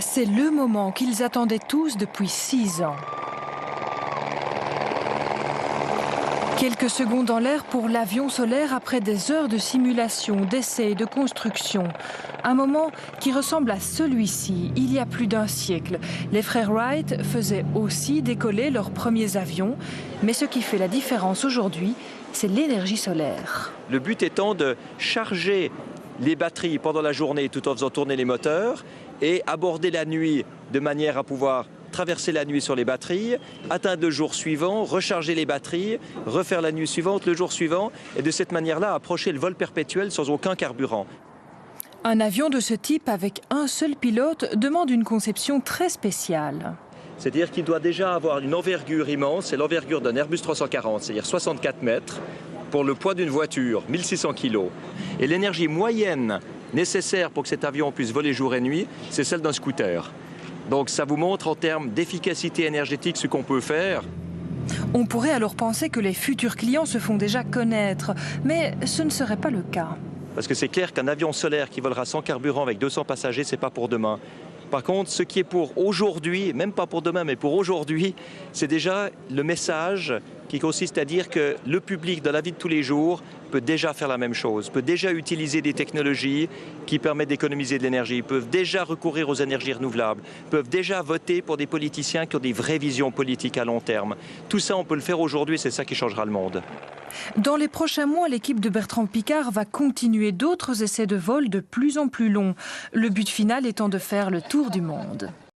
C'est le moment qu'ils attendaient tous depuis 6 ans. Quelques secondes en l'air pour l'avion solaire après des heures de simulation, d'essais et de construction. Un moment qui ressemble à celui-ci, il y a plus d'un siècle. Les frères Wright faisaient aussi décoller leurs premiers avions. Mais ce qui fait la différence aujourd'hui, c'est l'énergie solaire. Le but étant de charger les batteries pendant la journée tout en faisant tourner les moteurs et aborder la nuit de manière à pouvoir traverser la nuit sur les batteries, atteindre le jour suivant, recharger les batteries, refaire la nuit suivante, le jour suivant, et de cette manière-là approcher le vol perpétuel sans aucun carburant. Un avion de ce type avec un seul pilote demande une conception très spéciale. C'est-à-dire qu'il doit déjà avoir une envergure immense, c'est l'envergure d'un Airbus 340, c'est-à-dire 64 mètres, pour le poids d'une voiture, 1600 kg. Et l'énergie moyenne nécessaire pour que cet avion puisse voler jour et nuit, c'est celle d'un scooter. Donc ça vous montre en termes d'efficacité énergétique ce qu'on peut faire. On pourrait alors penser que les futurs clients se font déjà connaître, mais ce ne serait pas le cas. Parce que c'est clair qu'un avion solaire qui volera sans carburant avec 200 passagers, c'est pas pour demain. Par contre, ce qui est pour aujourd'hui, même pas pour demain, mais pour aujourd'hui, c'est déjà le message qui consiste à dire que le public, dans la vie de tous les jours, peut déjà faire la même chose, peut déjà utiliser des technologies qui permettent d'économiser de l'énergie, peuvent déjà recourir aux énergies renouvelables, peuvent déjà voter pour des politiciens qui ont des vraies visions politiques à long terme. Tout ça, on peut le faire aujourd'hui, c'est ça qui changera le monde. Dans les prochains mois, l'équipe de Bertrand Piccard va continuer d'autres essais de vol de plus en plus longs, le but final étant de faire le tour du monde.